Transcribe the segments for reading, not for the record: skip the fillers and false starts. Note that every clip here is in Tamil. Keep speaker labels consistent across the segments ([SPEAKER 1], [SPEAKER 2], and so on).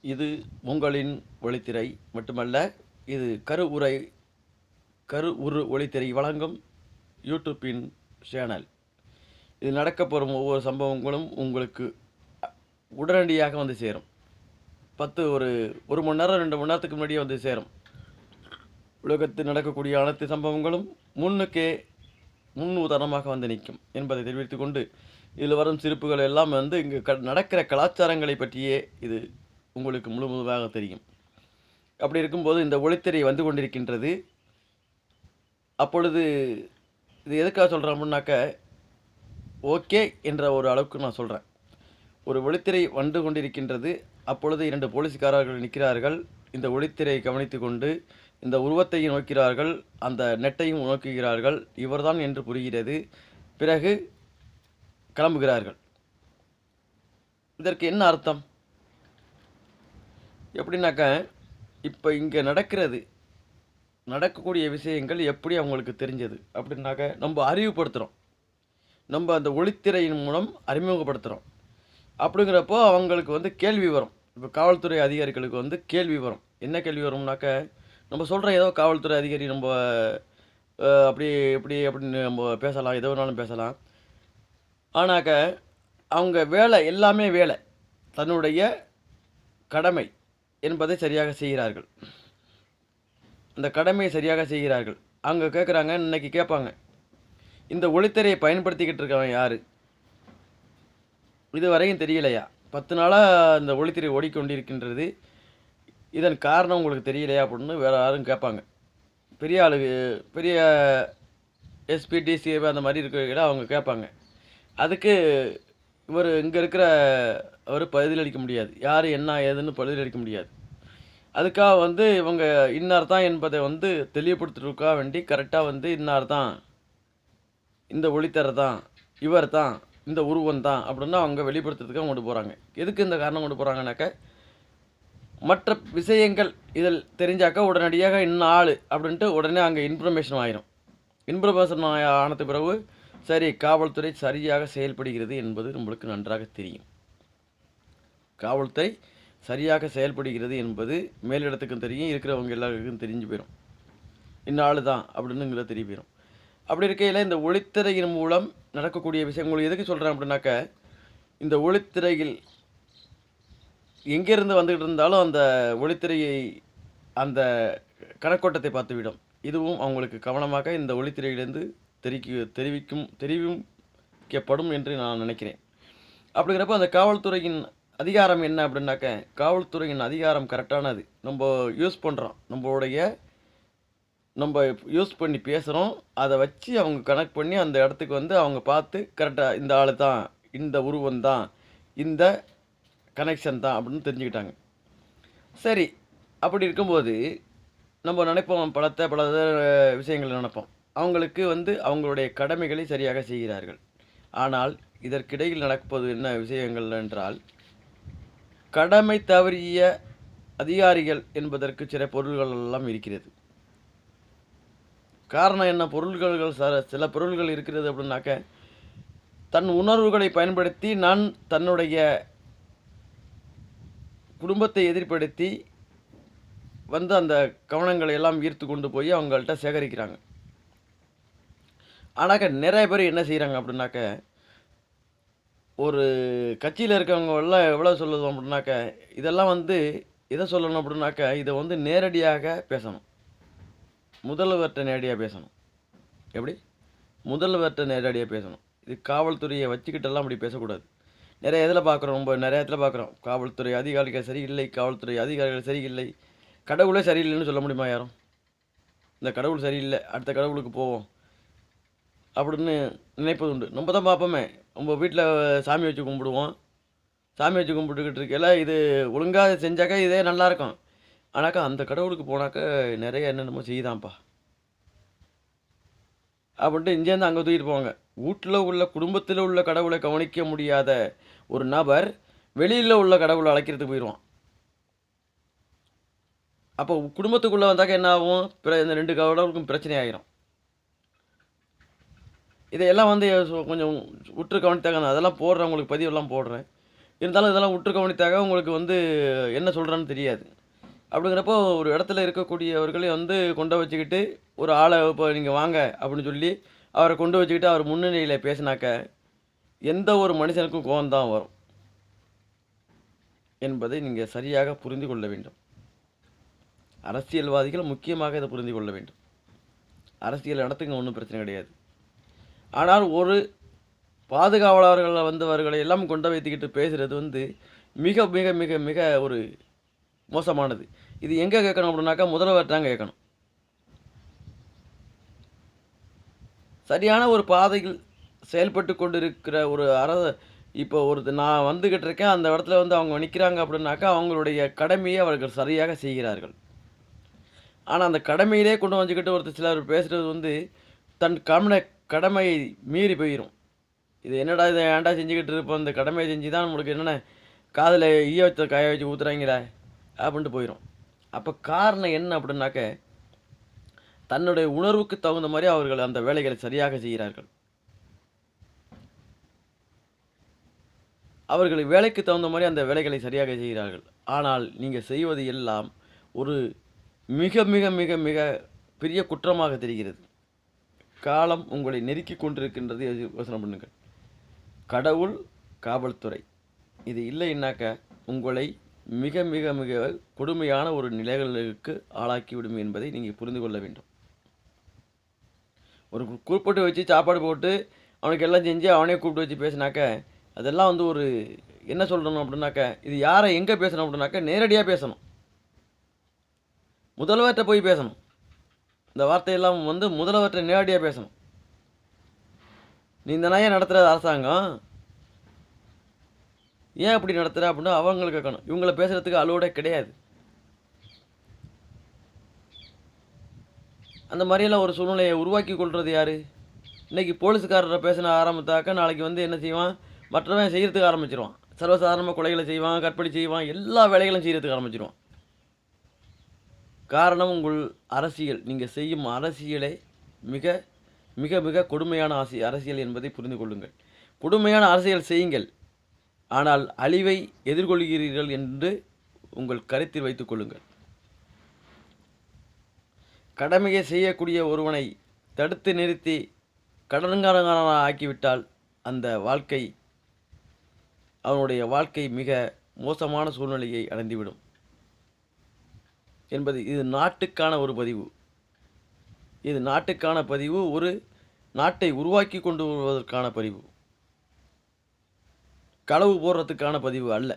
[SPEAKER 1] இது உங்களின் ஒளித்திரை மட்டுமல்ல, இது கரு உரு ஒளித்திரை வழங்கும் யூடியூப்பின் சேனல். இது நடக்கப்போகும் ஒவ்வொரு சம்பவங்களும் உங்களுக்கு உடனடியாக வந்து சேரும். ஒரு ஒரு மணி நேரம் 2 மணி நேரத்துக்கு முன்னாடியே வந்து சேரும். உலகத்தில் நடக்கக்கூடிய அனைத்து சம்பவங்களும் முன் உதாரணமாக வந்து நிற்கும் என்பதை தெரிவித்துக் கொண்டு, இதில் வரும் சிறப்புகள் எல்லாம் வந்து இங்கு நடக்கிற கலாச்சாரங்களை பற்றியே இது உங்களுக்கு முழுவதுமாக தெரியும். அப்படி இருக்கும்போது இந்த ஒளித்திரை வந்து கொண்டிருக்கின்றது. அப்பொழுது இது எதுக்காக சொல்கிறேன் அப்படின்னாக்க, ஓகே என்ற ஒரு அளவுக்கு நான் சொல்கிறேன். ஒரு ஒளித்திரை வந்து கொண்டிருக்கின்றது. அப்பொழுது 2 போலீஸ்காரர்கள் நிற்கிறார்கள். இந்த ஒளித்திரையை கவனித்து கொண்டு இந்த உருவத்தையும் நோக்கிறார்கள், அந்த நெட்டையும் நோக்குகிறார்கள். இவர்தான் என்று புரிகிறது. பிறகு கிளம்புகிறார்கள். இதற்கு என்ன அர்த்தம்? எப்படின்னாக்க, இப்போ இங்கே நடக்கக்கூடிய விஷயங்கள் எப்படி அவங்களுக்கு தெரிஞ்சது அப்படின்னாக்க, நம்ம அறிவுப்படுத்துகிறோம். நம்ம அந்த ஒளித்திரையின் மூலம் அறிமுகப்படுத்துகிறோம். அப்படிங்கிறப்போ அவங்களுக்கு வந்து கேள்வி வரும். இப்போ காவல்துறை அதிகாரிகளுக்கு வந்து கேள்வி வரும். என்ன கேள்வி வரும்னாக்க, நம்ம சொல்கிறோம் ஏதோ காவல்துறை அதிகாரி நம்ம அப்படி இப்படி அப்படின்னு நம்ம பேசலாம், எதோ வேணாலும் பேசலாம். ஆனாக்க அவங்க எல்லாமே வேலை, தன்னுடைய கடமை என்பதை சரியாக செய்கிறார்கள். அந்த கடமையை சரியாக செய்கிறார்கள். அவங்க கேட்குறாங்க, இன்னைக்கு கேட்பாங்க, இந்த ஒளித்திரையை பயன்படுத்திக்கிட்டு இருக்கவன் யார்? இது வரையும் தெரியலையா? 10 நாளாக இந்த ஒளித்திரை ஓடிக்கொண்டிருக்கின்றது, இதன் காரணம் உங்களுக்கு தெரியலையா அப்படின்னு வேறு யாரும் கேட்பாங்க. பெரிய எஸ்பி டிசிஏ அந்த மாதிரி இருக்கிறவங்கள அவங்க கேட்பாங்க. அதுக்கு இங்கே இருக்கிற அவர் பதிலளிக்க முடியாது. யார் என்ன ஏதுன்னு பதிலளிக்க முடியாது. அதுக்காக வந்து இவங்க இன்னார் தான் என்பதை வந்து தெளிவுபடுத்துறதுக்காக வேண்டி கரெக்டாக வந்து இன்னார் தான், இந்த ஒளித்தரை தான், இவர் தான், இந்த உருவம் தான் அப்படின்னு அவங்க வெளிப்படுத்துறதுக்காக கொண்டு போகிறாங்க. எதுக்கு இந்த காரணம் கொண்டு போகிறாங்கனாக்க, மற்ற விஷயங்கள் இதில் தெரிஞ்சாக்கா உடனடியாக இன்னும் ஆள் அப்படின்ட்டு உடனே அங்கே இன்ஃபர்மேஷன் ஆயிரும். இன்ஃபர்மேஷன் ஆனது பிறகு சரி, காவல்துறை சரியாக செயல்படுகிறது என்பது நம்மளுக்கு நன்றாக தெரியும். காவல்துறை சரியாக செயல்படுகிறது என்பது மேலிடத்துக்கும் தெரியும், இருக்கிறவங்க எல்லாருக்கும் தெரிஞ்சு போயிடும். இன்னும் ஆள் தான் அப்படின்னுங்கிறத தெரிய போயிடும். அப்படி இருக்கையில் இந்த ஒளித்திரையின் மூலம் நடக்கக்கூடிய விஷயங்கள் எதுக்கு சொல்கிறேன் அப்படின்னாக்க, இந்த ஒளித்திரையில் எங்கேருந்து வந்துக்கிட்டு இருந்தாலும் அந்த ஒளித்திரையை அந்த கணக்கோட்டத்தை பார்த்துவிடும். இதுவும் அவங்களுக்கு கவனமாக இந்த ஒளித்திரையிலிருந்து தெரிவிக்கப்படும் என்று நான் நினைக்கிறேன். அப்படிங்கிறப்ப அந்த காவல்துறையின் அதிகாரம் என்ன அப்படின்னாக்க, காவல்துறையின் அதிகாரம் கரெக்டானது. நம்ம யூஸ் பண்ணி பேசுகிறோம், அதை வச்சு அவங்க கனெக்ட் பண்ணி அந்த இடத்துக்கு வந்து அவங்க பார்த்து கரெக்டாக இந்த ஆள் தான், இந்த உருவம் தான், இந்த கனெக்ஷன் தான் அப்படின்னு தெரிஞ்சுக்கிட்டாங்க. சரி, அப்படி இருக்கும்போது நம்ம நினைப்போம், பல விஷயங்களை நினைப்போம். அவங்களுக்கு வந்து அவங்களுடைய கடமைகளை சரியாக செய்கிறார்கள். ஆனால் இதற்கிடையில் நடப்பது என்ன விஷயங்கள் என்றால், கடமை தவறிய அதிகாரிகள் என்பதற்கு சில பொருள்கள் எல்லாம் இருக்கிறது. காரணம் என்ன? சில பொருள்கள் இருக்கிறது அப்படின்னாக்க, தன் உணர்வுகளை பயன்படுத்தி தன்னுடைய குடும்பத்தை எதிர்ப்படுத்தி வந்து அந்த கவனங்களை எல்லாம் ஈர்த்து கொண்டு போய் அவங்கள்ட்ட சேகரிக்கிறாங்க. ஆனாக்க நிறைய பேர் என்ன செய்கிறாங்க அப்படின்னாக்க, ஒரு கட்சியில் இருக்கவங்க எல்லாம் எவ்வளோ சொல்லுவோம் அப்படின்னாக்க, இதெல்லாம் வந்து எதை சொல்லணும் அப்படின்னாக்க, இதை வந்து நேரடியாக பேசணும். முதல்வர்கிட்ட நேரடியாக பேசணும். எப்படி? முதல்வர்கிட்ட நேரடியாக பேசணும். இது காவல்துறையை வச்சுக்கிட்டெல்லாம் அப்படி பேசக்கூடாது. நிறைய இடத்துல பார்க்குறோம், காவல்துறை அதிகாரிகள் சரியில்லை, கடவுளே சரியில்லைன்னு சொல்ல முடியுமா யாரும்? இந்த கடவுள் சரியில்லை, அடுத்த கடவுளுக்கு போவோம் அப்படின்னு நினைப்பது உண்டு. நம்ம தான் பார்ப்போமே, நம்ம வீட்டில் சாமி வச்சு கும்பிடுவோம். சாமி வச்சு கும்பிட்டுக்கிட்டு இருக்கையில் இது ஒழுங்காக செஞ்சாக்கா இதே நல்லாயிருக்கும். ஆனாக்கா அந்த கடவுளுக்கு போனாக்கா நிறைய என்னென்னமோ செய்யுதான்ப்பா அப்படின்ட்டு இங்கேருந்து அங்கே தூக்கிட்டு போவாங்க. குடும்பத்தில் உள்ள கடவுளை கவனிக்க முடியாத ஒரு நபர் வெளியில் உள்ள கடவுளை அழைக்கிறதுக்கு போயிடுவான். அப்போ குடும்பத்துக்குள்ளே வந்தாக்க என்ன ஆகும்? இந்த 2 கடவுளுக்கும் பிரச்சனை ஆகிரும். இதையெல்லாம் வந்து கொஞ்சம் உற்று கவனித்தாங்க. நான் அதெல்லாம் போடுறேன், உங்களுக்கு பதிவெல்லாம் போடுறேன். இருந்தாலும் இதெல்லாம் உற்று கவனித்தாக உங்களுக்கு வந்து என்ன சொல்கிறான்னு தெரியாது. அப்படிங்கிறப்போ ஒரு இடத்துல இருக்கக்கூடியவர்களே வந்து கொண்டு வச்சுக்கிட்டு ஒரு ஆளை இப்போ நீங்கள் வாங்க அப்படின்னு சொல்லி அவரை கொண்டு வச்சுக்கிட்டு அவர் முன்னணியில் பேசினாக்க எந்த ஒரு மனுஷனுக்கும் கோபம் தான் வரும் என்பதை நீங்கள் சரியாக புரிந்து கொள்ள வேண்டும். அரசியல்வாதிகள் முக்கியமாக இதை புரிந்து கொள்ள வேண்டும். அரசியல் நடத்துங்க, ஒன்றும் பிரச்சனை கிடையாது. ஆனால் ஒரு பாதுகாவலர்களை வந்தவர்களை எல்லாம் கொண்டு வைத்துக்கிட்டு பேசுகிறது வந்து மிக மிக மிக மிக ஒரு மோசமானது. இது எங்கே கேட்கணும் அப்படின்னாக்கா முதல்வர்கிட்ட கேட்கணும். சரியான ஒரு பாதையில் செயல்பட்டு கொண்டு இருக்கிற ஒரு இப்போ நான் வந்துக்கிட்டு இருக்கேன், அந்த இடத்துல வந்து அவங்க நிற்கிறாங்க அப்படின்னாக்கா அவங்களுடைய கடமையை அவர்கள் சரியாக செய்கிறார்கள். ஆனால் அந்த கடமையிலே கொண்டு வந்துக்கிட்டு ஒருத்தர் சிலர் பேசுகிறது வந்து தன் கடமையை மீறி போயிடும். இது என்னடா இதை ஏன்டா செஞ்சுக்கிட்டு இருப்போம், இந்த கடமையை செஞ்சு தான் நம்மளுக்கு என்னென்ன காதில் ஈய வச்ச காய வச்சு ஊற்றுறாங்களே அப்படின்ட்டு போயிடும். அப்போ காரணம் என்ன அப்படின்னாக்க தன்னுடைய உணர்வுக்கு தகுந்த மாதிரி அவர்கள் அந்த வேலைகளை சரியாக செய்கிறார்கள். அவர்கள் வேலைக்கு தகுந்த மாதிரி அந்த வேலைகளை சரியாக செய்கிறார்கள். ஆனால் நீங்கள் செய்வது எல்லாம் ஒரு மிக மிக மிக மிக பெரிய குற்றமாக தெரிகிறது. காலம் உங்களை நெருக்கி கொண்டிருக்கின்றது, யோசனை பண்ணுங்கள். கடவுள், காவல்துறை இது இல்லைன்னாக்க உங்களை மிக மிக மிக கொடுமையான ஒரு நிலைகளுக்கு ஆளாக்கிவிடும் என்பதை நீங்கள் புரிந்து கொள்ள வேண்டும். ஒரு கூப்பிட்டு வச்சு சாப்பாடு போட்டு அவனுக்கு எல்லாம் செஞ்சு அவனே கூப்பிட்டு வச்சு பேசினாக்க அதெல்லாம் வந்து ஒரு என்ன சொல்லணும் அப்படின்னாக்க இது யாரை எங்கே பேசணும் அப்படின்னாக்க நேரடியாக பேசணும். முதல்வர்கிட்ட போய் பேசணும். இந்த வார்த்தையெல்லாம் வந்து முதல்வர்கிட்ட நேரடியாக பேசணும். நீ இந்த நாயை நடத்துகிற அரசாங்கம் ஏன் அப்படி நடத்துகிற அப்படின்னா அவங்களுக்கு கேட்கணும். இவங்களை பேசுகிறதுக்கு அலோடே கிடையாது. அந்த மாதிரியெல்லாம் ஒரு சூழ்நிலையை உருவாக்கி கொள்வது யார்? இன்றைக்கி போலீஸுக்காரரை பேசின ஆரம்பித்தாக்க நாளைக்கு வந்து என்ன செய்வான், மற்றவன் செய்கிறதுக்கு ஆரம்பிச்சிருவான். சர்வசாதாரணமாக கொலைகளை செய்வான், கற்பழி செய்வான், எல்லா வேலைகளும் செய்கிறதுக்கு ஆரம்பிச்சிருவான். காரணம் உங்கள் அரசியல். நீங்கள் செய்யும் அரசியலை மிக மிக மிக கொடுமையான அரசியல் என்பதை புரிந்து கொள்ளுங்கள். கொடுமையான அரசியல் செய்யுங்கள், ஆனால் அழிவை எதிர்கொள்கிறீர்கள் என்று உங்கள் கருத்தில் வைத்துக் கொள்ளுங்கள். கடமையை செய்யக்கூடிய ஒருவனை தடுத்து நிறுத்தி கடன்காரனாக ஆக்கிவிட்டால் அந்த வாழ்க்கை அவனுடைய வாழ்க்கை மிக மோசமான சூழ்நிலையை அடைந்துவிடும் என்பது இது நாட்டுக்கான ஒரு பதிவு. இது நாட்டுக்கான பதிவு, ஒரு நாட்டை உருவாக்கி கொண்டு வருவதற்கான பதிவு, களவு போடுறதுக்கான பதிவு அல்ல.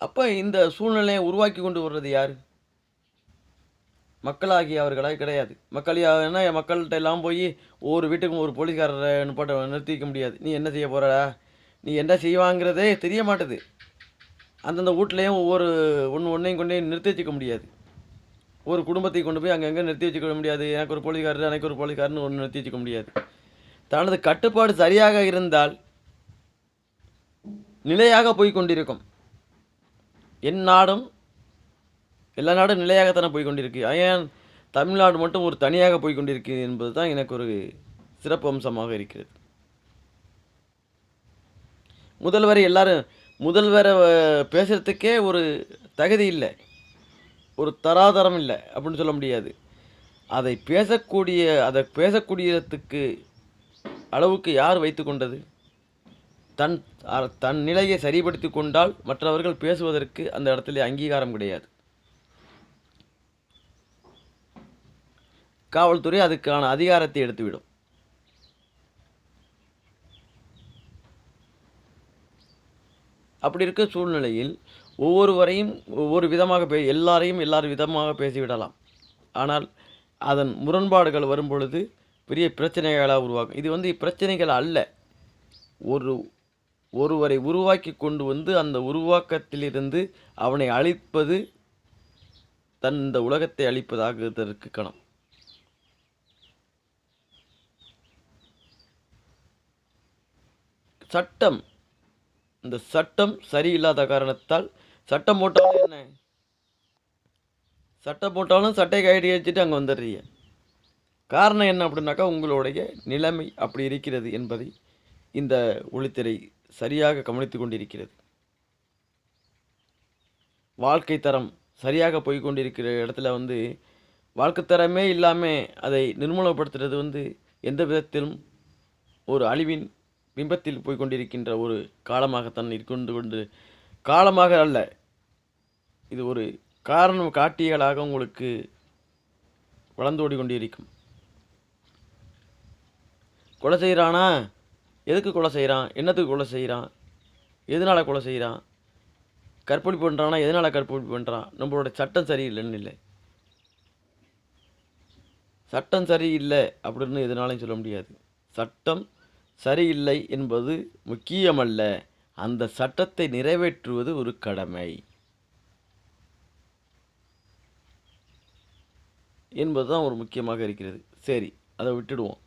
[SPEAKER 1] அப்போ இந்த சூழ்நிலையை உருவாக்கி கொண்டு வர்றது யார்? மக்களாகிய அவர்களாக கிடையாது. மக்கள்னா மக்கள்கிட்ட எல்லாம் போய் ஒவ்வொரு வீட்டுக்கும் ஒரு போலீஸ்காரரை நிறுத்தி வைக்க முடியாது. நீ என்ன செய்ய போகிறடா, நீ என்ன செய்வாங்கிறதே தெரிய மாட்டுது. அந்தந்த வீட்லேயும் ஒவ்வொரு ஒன்றையும் கொண்டே நிறுத்தி வச்சுக்க முடியாது. ஒரு குடும்பத்தை கொண்டு போய் அங்கங்கே நிறுத்தி வச்சுக்க முடியாது. எனக்கு ஒரு போலீஸ்காரர், எனக்கு ஒரு போலீஸ்காரன்னு ஒன்று நிறுத்தி வச்சுக்க முடியாது. தனது கட்டுப்பாடு சரியாக இருந்தால் நிலையாக போய் கொண்டிருக்கும். என் நாடும் எல்லா நாடும் நிலையாகத்தானே போய் கொண்டிருக்கு. ஏன் தமிழ்நாடு மட்டும் ஒரு தனியாக போய் கொண்டிருக்கு என்பது தான் எனக்கு ஒரு சிறப்பு அம்சமாக இருக்கிறது. முதல்வரை பேசுகிறதுக்கே ஒரு தகுதி இல்லை, ஒரு தராதரம் இல்லை அப்படின்னு சொல்ல முடியாது. அதை பேசக்கூடியதுக்கு அளவுக்கு யார் வைத்து கொண்டது? தன் நிலையை சரிப்படுத்தி கொண்டால் மற்றவர்கள் பேசுவதற்கு அந்த இடத்துல அங்கீகாரம் கிடையாது. காவல்துறை அதுக்கான அதிகாரத்தை எடுத்துவிடும். அப்படி இருக்க சூழ்நிலையில் ஒவ்வொருவரையும் ஒவ்வொரு விதமாக எல்லாரையும் விதமாக பேசிவிடலாம். ஆனால் அதன் முரண்பாடுகள் வரும்பொழுது பெரிய பிரச்சனைகளாக உருவாகும். இது வந்து பிரச்சனைகள் அல்ல, ஒருவரை உருவாக்கி கொண்டு வந்து அந்த உருவாக்கத்திலிருந்து அவனை அழிப்பது இந்த உலகத்தை அழிப்பதாக இதற்கு கணம். சட்டம், இந்த சட்டம் சரியில்லாத காரணத்தால் சட்டம் போட்டாலும் என்ன, சட்டம் போட்டாலும் சட்டை கைடி வச்சுட்டு அங்கே வந்துடுறீங்க. காரணம் என்ன அப்படின்னாக்கா உங்களுடைய நிலைமை அப்படி இருக்கிறது என்பதை இந்த ஒளித்திரை சரியாக கவனித்து கொண்டிருக்கிறது. வாழ்க்கை தரம் சரியாக போய் கொண்டிருக்கிற இடத்துல வாழ்க்கை தரமே இல்லாமல் அதை நிர்மூலப்படுத்துறது எந்த விதத்திலும் ஒரு அழிவின் பிம்பத்தில் போய் கொண்டிருக்கின்ற ஒரு காலமாகத்தான் கொண்டு காலமாக அல்ல, இது ஒரு காரணம் காட்டியலாக உங்களுக்கு வளர்ந்தோடி கொண்டிருக்கும். கொலை செய்கிறானா? எதுக்கு கொலை செய்கிறான்? என்னத்துக்கு கொலை செய்கிறான்? எதனால் கொலை செய்கிறான்? கற்பழிப்பு பண்ணுறானா? எதனால் கற்பழிப்பு பண்ணுறான்? நம்மளோட சட்டம் சரியில்லைன்னு இல்லை. சட்டம் சரியில்லை அப்படின்னு எதனாலையும் சொல்ல முடியாது. சட்டம் சரியில்லை என்பது முக்கியமல்ல, அந்த சட்டத்தை நிறைவேற்றுவது ஒரு கடமை என்பதுதான் ஒரு முக்கியமாக இருக்கிறது. சரி, அதை விட்டுடுவோம்.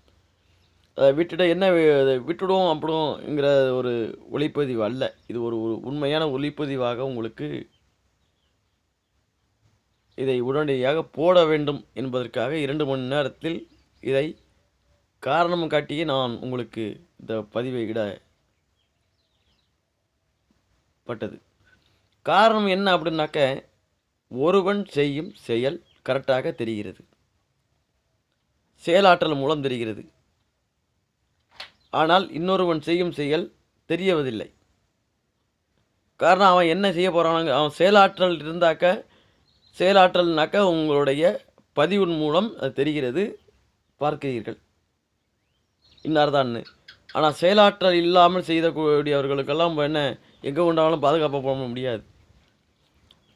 [SPEAKER 1] விட்டுடுவோம் அப்படிங்கிற ஒரு ஒளிப்பதிவு அல்ல, இது ஒரு உண்மையான ஒளிப்பதிவாக உங்களுக்கு இதை உடனடியாக போட வேண்டும் என்பதற்காக 2 மணி நேரத்தில் இதை காரணம் காட்டியே நான் உங்களுக்கு இந்த பதிவை இடப்பட்டது. காரணம் என்ன அப்படின்னாக்க, ஒருவன் செய்யும் செயல் கரெக்டாக தெரிகிறது, செயலாற்றல் மூலம் தெரிகிறது. ஆனால் இன்னொருவன் செய்யும் செயல் தெரியவதில்லை. காரணம், அவன் என்ன செய்ய போகிறான்? அவன் செயலாற்றல்னாக்க உங்களுடைய பதிவின் மூலம் அது தெரிகிறது, பார்க்கிறீர்கள் இன்னார்தான்னு. ஆனால் செயலாற்றல் இல்லாமல் செய்யக்கூடியவர்களுக்கெல்லாம் என்ன எங்கே கொண்டாலும் பாதுகாப்பாக போக முடியாது.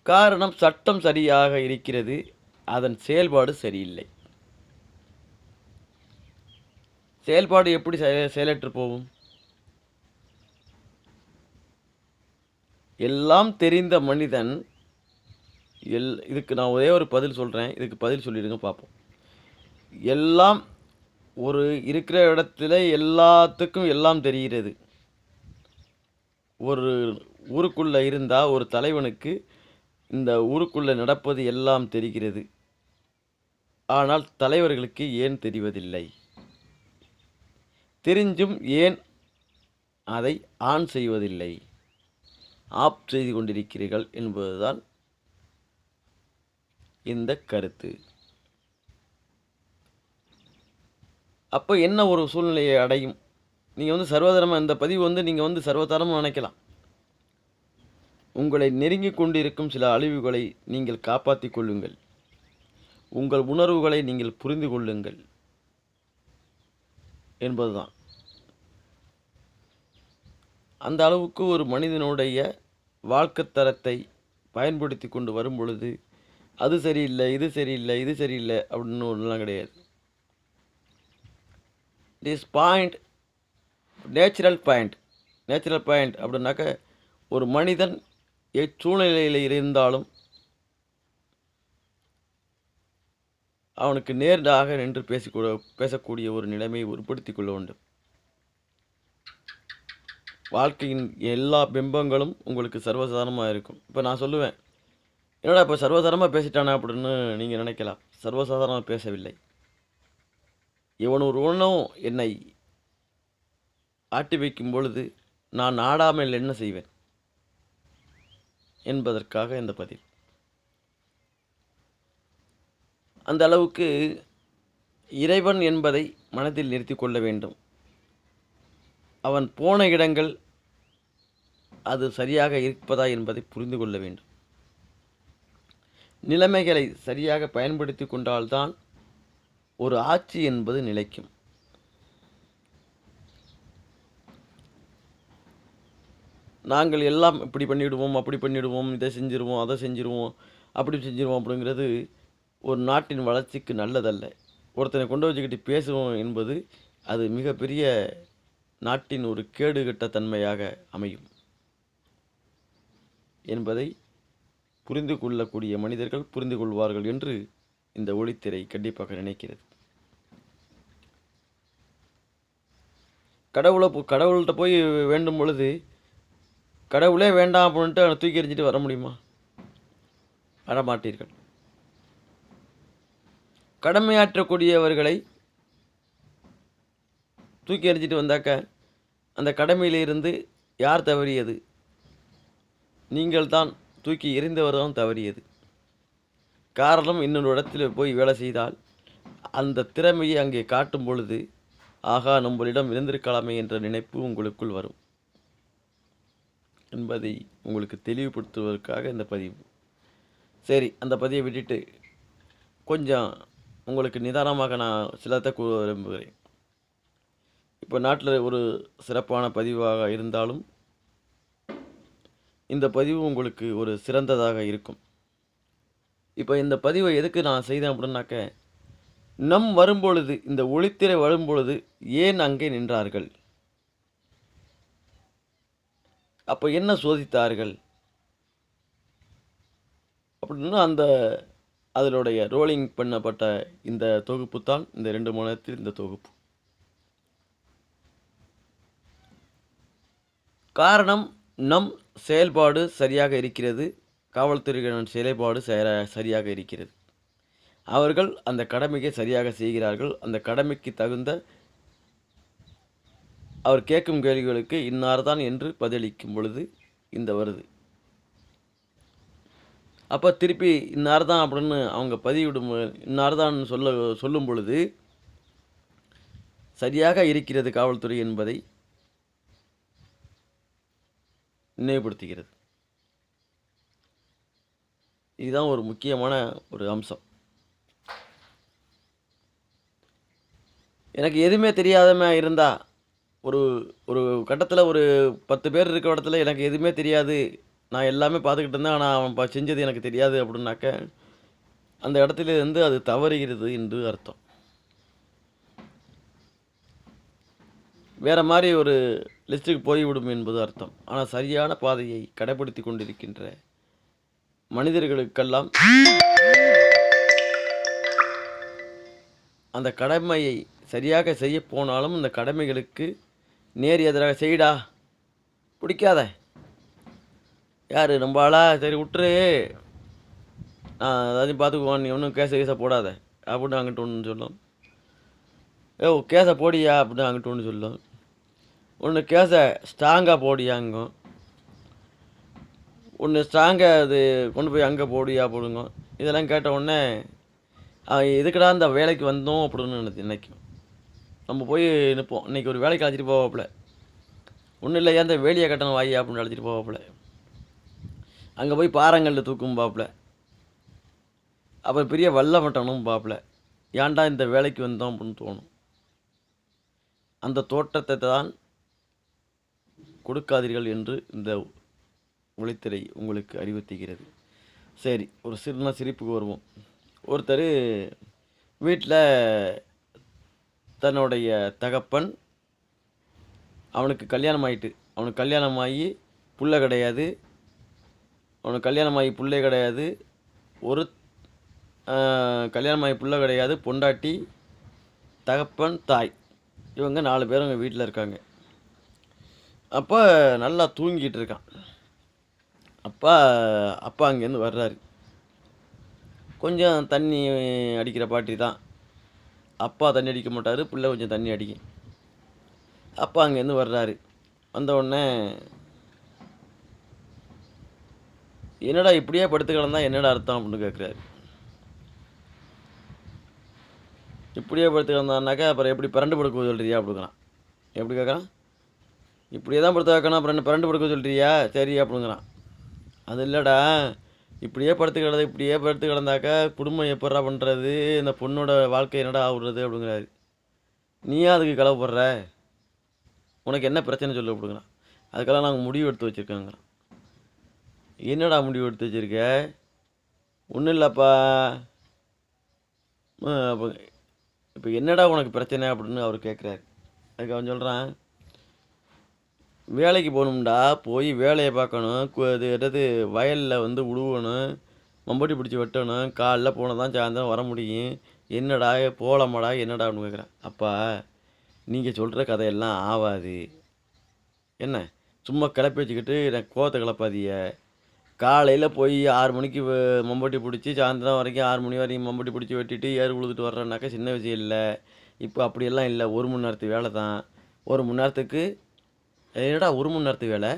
[SPEAKER 1] காரணம், சட்டம் சரியாக இருக்கிறது, அதன் செயல்பாடு சரியில்லை. செயல்பாடு எப்படி செயலற்று போகும்? எல்லாம் தெரிந்த மனிதன் இதுக்கு நான் ஒரே ஒரு பதில் சொல்கிறேன், இதுக்கு பதில் சொல்லிடுங்க பார்ப்போம். எல்லாம் ஒரு இருக்கிற இடத்துல எல்லாத்துக்கும் எல்லாம் தெரிகிறது. ஒரு ஊருக்குள்ளே இருந்தால் ஒரு தலைவனுக்கு இந்த ஊருக்குள்ளே நடப்பது எல்லாம் தெரிகிறது. ஆனால் தலைவர்களுக்கு ஏன் தெரிவதில்லை? தெரிஞ்சும் ஏன் அதை ஆன் செய்வதில்லை, ஆஃப் செய்து கொண்டிருக்கிறீர்கள் என்பதுதான் இந்த கருத்து. அப்போ என்ன ஒரு சூழ்நிலையை அடையும்? நீங்கள் சர்வதரமாக இந்த பதிவு நீங்கள் சர்வதரமாக நினைக்கலாம். உங்களை நெருங்கி கொண்டிருக்கும் சில அழிவுகளை நீங்கள் காப்பாற்றி கொள்ளுங்கள். உங்கள் உணர்வுகளை நீங்கள் புரிந்து கொள்ளுங்கள் என்பதுதான். அந்த அளவுக்கு ஒரு மனிதனுடைய வாழ்க்கை தரத்தை பயன்படுத்தி கொண்டு வரும் பொழுது அது சரியில்லை, இது சரியில்லை, இது சரியில்லை அப்படின்னு ஒன்றுலாம் கிடையாது. திஸ் பாயிண்ட் நேச்சுரல் பாயிண்ட் அப்படின்னாக்க, ஒரு மனிதன் சூழ்நிலையில் இருந்தாலும் அவனுக்கு நேர்டாக நின்று பேசக்கூடிய ஒரு நிலைமையை உட்படுத்தி கொள்ள வேண்டும். வாழ்க்கையின் எல்லா பிம்பங்களும் உங்களுக்கு சர்வசாதாரணமாக இருக்கும். இப்போ நான் சொல்லுவேன், என்னடா இப்போ சர்வசாதாரணமாக பேசிட்டானே அப்படின்னு நீங்கள் நினைக்கலாம். சர்வசாதாரணமாக பேசவில்லை. ஒருவனும் என்னை ஆட்டி வைக்கும் பொழுது நான் ஆடாமல் என்ன செய்வேன் என்பதற்காக இந்த பதிவு. அந்த அளவுக்கு இறைவன் என்பதை மனதில் நிறுத்தி கொள்ள வேண்டும். அவன் போன இடங்கள் அது சரியாக இருப்பதா என்பதை புரிந்து கொள்ள வேண்டும். நிலைமைகளை சரியாக பயன்படுத்தி கொண்டால்தான் ஒரு ஆட்சி என்பது நிலைக்கும். நாங்கள் எல்லாம் இப்படி பண்ணிவிடுவோம், அப்படி பண்ணிவிடுவோம், இதை செஞ்சிருவோம், அதை செஞ்சிருவோம், அப்படி செஞ்சிருவோம் அப்படிங்கிறது ஒரு நாட்டின் வளர்ச்சிக்கு நல்லதல்ல. ஒருத்தனை கொண்டு வச்சுக்கிட்டு பேசுவோம் என்பது அது மிகப்பெரிய நாட்டின் ஒரு கேடுகட்ட தன்மையாக அமையும் என்பதை புரிந்து கொள்ளக்கூடிய மனிதர்கள் புரிந்து கொள்வார்கள் என்று இந்த ஒளித்திரை கண்டிப்பாக நினைக்கிறது. கடவுள்கிட்ட போய் வேண்டும் பொழுது கடவுளே வேண்டாம் அப்படின்ட்டு அவனை தூக்கி எறிஞ்சிட்டு வர முடியுமா? வரமாட்டீர்கள். கடமையாற்றக்கூடியவர்களை தூக்கி எறிஞ்சிட்டு வந்தாக்க அந்த கடமையிலிருந்து யார் தவறியது? நீங்கள் தான். தூக்கி எறிந்தவர் தான் தவறியது. காரணம், இன்னொரு இடத்துல போய் வேலை செய்தால் அந்த திறமையை அங்கே காட்டும் பொழுது, ஆகா நம்மளிடம் இருந்திருக்கலாமே என்ற நினைப்பு உங்களுக்குள் வரும் என்பதை உங்களுக்கு தெளிவுபடுத்துவதற்காக இந்த பதிவு. சரி, அந்த பதிவை விட்டுட்டு கொஞ்சம் உங்களுக்கு நிதானமாக நான் சிலத்தை கூற விரும்புகிறேன். இப்போ நாட்டில் ஒரு சிறப்பான பதிவாக இருந்தாலும் இந்த பதிவு உங்களுக்கு ஒரு சிறந்ததாக இருக்கும். இப்போ இந்த பதிவை எதுக்கு நான் செய்தேன் அப்படின்னாக்க, வரும்பொழுது இந்த ஒளித்திரை வரும்பொழுது ஏன் அங்கே நின்றார்கள்? அப்போ என்ன சோதித்தார்கள் அப்படின்னு அதனுடைய ரோலிங் பண்ணப்பட்ட இந்த தொகுப்பு தான் இந்த 2 மணி நேரத்தில் இந்த தொகுப்பு. காரணம், நம் செயல்பாடு சரியாக இருக்கிறது, காவல்துறையினரின் செயல்பாடு சரியாக இருக்கிறது. அவர்கள் அந்த கடமையை சரியாக செய்கிறார்கள். அந்த கடமைக்கு தகுந்த அவர் கேட்கும் கேள்விகளுக்கு இன்னார்தான் என்று பதிலளிக்கும் பொழுது இந்த வருது. அப்போ திருப்பி இன்னார்தான் அப்படின்னு அவங்க பதிவிடும், இன்னார்தான் சொல்லும் பொழுது சரியாக இருக்கிறது காவல்துறை என்பதை நினைவுபடுத்துகிறது. இதுதான் ஒரு முக்கியமான ஒரு அம்சம். எனக்கு எதுவுமே தெரியாதமா இருந்தா, ஒரு ஒரு கட்டத்தில் ஒரு 10 பேர் இருக்கிற இடத்துல எனக்கு எதுவுமே தெரியாது, நான் எல்லாமே பார்த்துக்கிட்டு இருந்தேன், ஆனால் அவன் செஞ்சது எனக்கு தெரியாது அப்படின்னாக்க, அந்த இடத்துல இருந்து அது தவறுகிறது என்று அர்த்தம். வேறு மாதிரி ஒரு லிஸ்ட்டுக்கு போய்விடும் என்பது அர்த்தம். ஆனால் சரியான பாதையை கடைபிடித்து கொண்டிருக்கின்ற மனிதர்களுக்கெல்லாம் அந்த கடமையை சரியாக செய்ய போனாலும் அந்த கடமைகளுக்கு நேர் எதிராக செய்டா, பிடிக்காத, யார் நம்மளா, சரி விட்டுரு, அதாவது பார்த்துக்குவான், நீ ஒன்றும் கேஸை போடாத அப்படின்னு அங்கிட்டு ஒன்று சொல்லும். கேஸை போடியா அப்படின்னு அங்கிட்டு ஒன்று சொல்லும். ஒன்று கேஸை ஸ்ட்ராங்காக போடியாங்க, ஒன்று ஸ்ட்ராங்காக அது கொண்டு போய் அங்கே போடியா போடுங்க. இதெல்லாம் கேட்ட உடனே எதுக்கடா இந்த வேலைக்கு வந்தோம் அப்படின்னு நினைக்கும். நம்ம போய் நிற்போம். இன்றைக்கி ஒரு வேலைக்கு அழைச்சிட்டு போவாப்புல, ஒன்றும் இல்லை, ஏன் இந்த வேலையை கட்டணம் வாங்கி அப்படின்னு அழைச்சிட்டு போவாப்புல. அங்கே போய் பாறங்கல்ல தூக்கும் பாப்புல, அப்புறம் பெரிய வல்ல மட்டனும் பாப்புல, ஏன்டா இந்த வேலைக்கு வந்தோம் அப்படின்னு தோணும். அந்த தோட்டத்தை தான் கொடுக்காதீர்கள் என்று இந்த ஒளித்திரை உங்களுக்கு அறிவுறுத்துகிறது. சரி, ஒரு சின்ன சிரிப்புக்கு வருவோம். ஒருத்தர் வீட்டில் தன்னுடைய தகப்பன், அவனுக்கு கல்யாணம் ஆகிட்டு, அவனுக்கு கல்யாணமாகி புள்ள கிடையாது, அவனுக்கு கல்யாணமாகி புள்ளை கிடையாது, ஒரு கல்யாணமாகி புள்ள கிடையாது, பொண்டாட்டி, தகப்பன், தாய், இவங்க 4 பேர் அவங்க வீட்டில் இருக்காங்க. அப்போ நல்லா தூங்கிட்டு இருக்கான். அப்பா அங்கேருந்து வர்றாரு. கொஞ்சம் தண்ணி அடிக்கிற பாட்டி தான். அப்பா தண்ணி அடிக்க மாட்டார், பிள்ளை கொஞ்சம் தண்ணி அடிக்கும். அப்பா அங்கேருந்து வர்றாரு. வந்தவுடனே, என்னடா இப்படியே படுத்து கிடந்தா என்னடா அர்த்தம் அப்படின்னு கேட்குறாரு. இப்படியே படுத்து கிடந்தான்னாக்கா அப்புறம் எப்படி பரண்டு படுக்க சொல்கிறியா அப்படிங்கிறான். எப்படி கேட்குறான்? இப்படியே தான் படுத்து வைக்கணும், அப்புறம் பரண்டு படுக்க சொல்கிறியா, சரி அப்படிங்கிறான். அது இல்லைடா, இப்படியே படுத்து கிடந்தாக்கா குடும்பம் எப்படா பண்ணுறது, இந்த பொண்ணோட வாழ்க்கை என்னடா ஆகுறது அப்படிங்கிறாரு. நீயா அதுக்கு கலவைப்படுற, உனக்கு என்ன பிரச்சனை சொல்லு அப்படிங்கிறான். அதுக்கெல்லாம் நாங்கள் முடிவு எடுத்து வச்சுருக்கோங்கிறான். என்னடா முடிவு எடுத்து வச்சுருக்க? ஒன்றும் இல்லைப்பா. இப்போ என்னடா உனக்கு பிரச்சனை அப்படின்னு அவர் கேட்குறாரு. அதுக்கு அவன் சொல்கிறான், வேலைக்கு போகணும்டா, போய் வேலையை பார்க்கணும், இது எதாவது வயலில் உழுவணும், மம்பட்டி பிடிச்சி வெட்டணும், காலைல போனால் தான் சாயந்தரம் வர முடியும், என்னடா போகலாமாடா என்னடா அப்படின்னு கேட்குறேன். அப்பா, நீங்கள் சொல்கிற கதையெல்லாம் ஆகாது, என்ன சும்மா கிளப்பி வச்சுக்கிட்டு எனக்கு கோவத்தை கிளப்பாதிய. காலையில் போய் 6 மணிக்கு மம்பட்டி பிடிச்சி சாயந்தரம் வரைக்கும் 6 மணி வரைக்கும் மம்பட்டி பிடிச்சி வெட்டிட்டு ஏறு உழுதுட்டு வர்றேன்னாக்கா சின்ன விஷயம் இல்லை. இப்போ அப்படியெல்லாம் இல்லை, 1 மணி நேரத்துக்கு வேலை தான். 1 மணி நேரத்துக்கு என்னடா 1 மணி நேரத்துக்கு வேலை?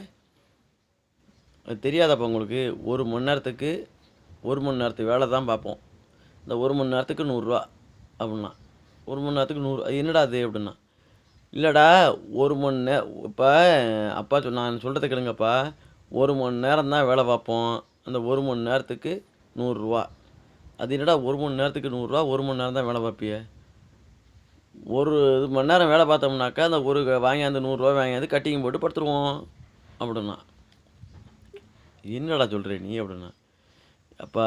[SPEAKER 1] அது தெரியாதாப்பா உங்களுக்கு? 1 மணி நேரத்துக்கு 1 மணி நேரத்துக்கு வேலை தான் பார்ப்போம். இந்த 1 மணி நேரத்துக்கு ரூ. 100 அப்புட்னா. 1 மணி நேரத்துக்கு 100 அது என்னடா அது? அப்டின்னா. இல்லடா 1 மணி இப்ப அப்பா நான் சொல்றத கேளுங்கப்பா. 1 மணி நேரம் தான் வேலை பார்ப்போம். அந்த 1 மணி நேரத்துக்கு ரூ. 100. அது என்னடா 1 மணி நேரத்துக்கு ரூ. 100 1 மணி நேரம் தான் வேலை பார்ப்பிய? 1 மணி நேரம் வேலை பார்த்தோம்னாக்கா, அந்த வாங்கியாந்து ரூ. 100 வாங்கியாந்து கட்டிங் போட்டு படுத்துருவோம் அப்டின்னா. என்னடா சொல்ற நீ? அப்டின்னா. அப்பா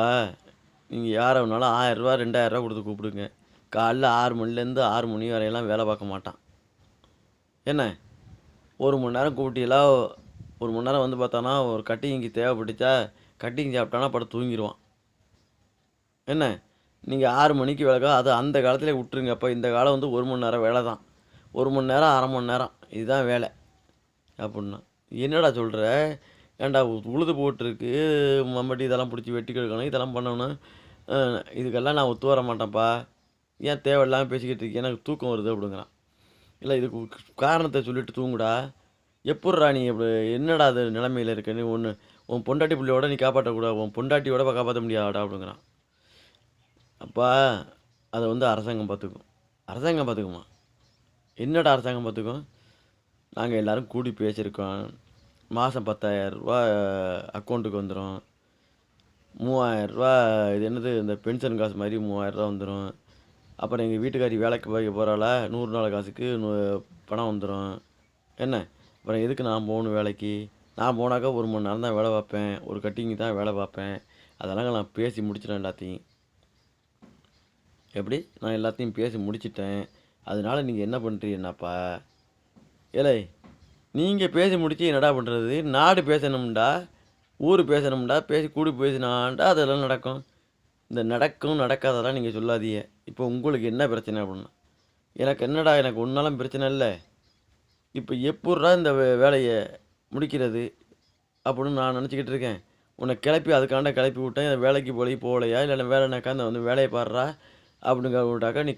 [SPEAKER 1] நீங்க யார வேணாலும் ரூ. 1000 ரூ. 2000 குடுத்து கூப்பிடுங்க. காலைல 6 மணிலேருந்து 6 மணி வரையெல்லாம் வேலை பார்க்க மாட்டான். என்ன? 1 மணி நேரம் கூப்பிட்டீங்களா, 1 மணி நேரம் வந்து பார்த்தானா, ஒரு கட்டிங்க்கு தேவைப்பட்டுச்சா, கட்டிங் சாப்பிட்டானா படுத்து தூங்கிருவான். என்ன? நீங்க 6 மணிக்கு வேலை அது அந்த காலத்திலே விட்டுருங்க. அப்ப இந்த காலம் வந்து 1 மணி நேரம் வேலை தான். 1 மணி நேரம், 1/2 மணி நேரம். இதுதான் வேலை. அப்புட்னா. என்னடா சொல்ற? ஏன்டா உழுது போட்டுருக்கு, மம்பட்டி இதெல்லாம் புடிச்சு வெட்டி கெடுக்கணும், இதெல்லாம் பண்ணணும். அ இதுக்கெல்லாம் நான் ஒத்து வர மாட்டேன்ப்பா. ஏன் தேவையில்லாம பேசிக்கிட்டு இருக்கிய? எனக்கு தூக்கம் வருது அப்டிங்கிறான். இல்ல இதுக்கு காரணத்த சொல்லிட்டு தூங்குடா. எப்புட்றா நீ என்னடா அது நிலைமையில இருக்க? நீ உன் பொண்டாட்டி புள்ளையோட நீ காப்பாத்தக்கூடாது. உன் பொண்டாட்டியோட காப்பாத்த முடியாதாடா? அப்டிங்கிறான். அப்பா அத வந்து அரசாங்கம் பார்த்துக்கும். அரசாங்கம் பார்த்துக்குமா? என்னடா அரசாங்கம் பார்த்துக்கும்? நாங்க எல்லாரும் கூடி பேசியிருக்கோம். மாசம் ரூ. 10,000 அக்கவுண்ட்டுக்கு வந்துரும். ரூ. 3000 இது என்னது இந்த பென்ஷன் காசு மாரி ரூ. 3000 வந்துரும். அப்புறம் எங்க வீட்டுக்காரி வேலைக்கு போறாளா, 100 நாள் காசுக்கு பணம் வந்துரும். என்ன? அப்புறம் எதுக்கு நான் போகணும் வேலைக்கு? நான் போனாக்கா 1 மணி நேரம் தான் வேலை பார்ப்பேன். ஒரு கட்டிங்க்கு தான் வேலை பார்ப்பேன். அதெல்லாம் நான் பேசி முடிச்சுட்டேன் எல்லாத்தையும். எப்படி? நான் எல்லாத்தையும் பேசி முடிச்சுட்டேன். அதனால நீங்க என்ன பண்றீங்கன்னாப்பா, ஏலே நீங்க பேசி முடிச்சு என்னடா பண்றது? நாடு பேசணும்டா, ஊர் பேசணும்டா, கூடி பேசினான்டா அதெல்லாம் நடக்கும். இந்த நடக்கும், நடக்காதெல்லாம் நீங்க சொல்லாதீங்க. இப்போ உங்களுக்கு என்ன பிரச்சனை அப்டின்னா, எனக்கு என்னடா எனக்கு ஒண்ணுனாலும் பிரச்சனை இல்ல. இப்ப எப்புட்றா இந்த வேலைய முடிக்கிறது? அப்படின்னு நான் நெனச்சுக்கிட்டு இருக்கேன். உன்ன அதுக்காண்ட கிளப்பி விட்டேன். வேலைக்கு போகலையா? இல்ல வேலைனாக்கா அந்த வந்து வேலைய பார்றா அப்படின்னு விட்டாக்கா, நீ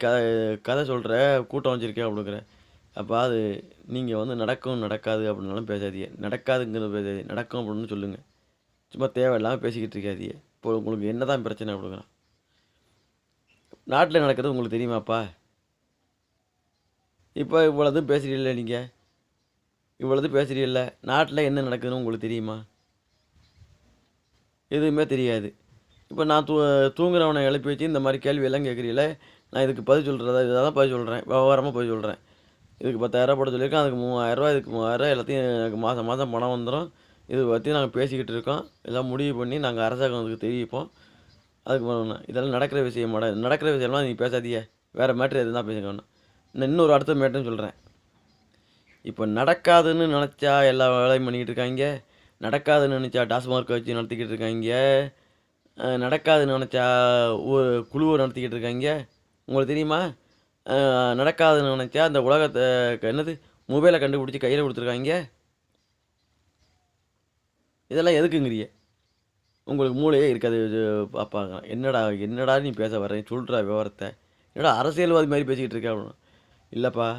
[SPEAKER 1] கதை சொல்ற, கூட்டம் வச்சிருக்கேன் அப்படிங்கிற. அப்ப அது நீங்க வந்து நடக்கும், நடக்காது அப்படின்னாலும் பேசாதீங்க. நடக்காதுங்கிறது பேசாதீங்க. நடக்கும் அப்படின்னு சொல்லுங்க. சும்மா தேவையில்லாம பேசிக்கிட்டு இருக்காதீங்க. இப்போ உங்களுக்கு என்னதான் பிரச்சனை அப்படிங்கிறான். நாட்டுல நடக்கிறது உங்களுக்கு தெரியுமாப்பா? இப்ப இவ்வளதும் பேசுறீல்ல நீங்க. இவ்வளது பேசுறீல்ல. நாட்டுல என்ன நடக்குதுன்னு உங்களுக்கு தெரியுமா? எதுவுமே தெரியாது. இப்ப நான் தூங்குறவன எழுப்பி வச்சு இந்த மாரி கேள்வியெல்லாம் கேட்கிறீல்ல, நான் இதுக்கு பதில் சொல்றதா இத தான் பதில் சொல்றேன். விவரமா பதில் சொல்றேன். இதுக்கு ரூ. 10,000 போட சொல்லியிருக்கேன். அதுக்கு ரூ. 3000 இதுக்கு ரூ. 3000 எல்லாத்தையும் எனக்கு மாசம் மாசம் பணம் வந்துரும். இத பத்தி நாங்க பேசிக்கிட்டு இருக்கோம். எல்லாம் முடிவு பண்ணி நாங்க அரசாங்கத்துக்கு தெரிவிப்போம். அதுக்கு பண்ணணும். இதெல்லாம் நடக்கிற விஷயமாடா? நடக்கிற விஷயம்லாம் நீங்க பேசாதீங்க. வேற மேட்டர் எதுனா பேசுங்க வேணாம். இன்னொரு அடுத்த மேட்டர்ன்னு சொல்றேன். இப்ப நடக்காதுன்னு நெனச்சா எல்லா வேலையும் பண்ணிக்கிட்டு இருக்காய்ங்க. நடக்காதுன்னு நெனச்சா டாஸ்மார்க் வச்சு நடத்திக்கிட்டு இருக்காய்ங்க. நடக்காதுன்னு நெனச்சா ஒரு குழுவ நடத்திக்கிட்டு இருக்காய்ங்க. உங்களுக்கு தெரியுமா? நடக்காதுன்னு நெனச்சா அந்த உலகத்த என்னது மொபைல கண்டுபிடிச்சு கையில குடுத்துருக்காய்ங்க. இதெல்லாம் எதுக்குங்கிறீங்க? உங்களுக்கு மூளையே இருக்காது பாப்பாங்க. என்னடா நீ பேச வர்ற? சொல்றா விவரத்த. என்னடா அரசியல்வாதி மாரி பேசிக்கிட்டு இருக்க அப்படின்னா. இல்லப்பா.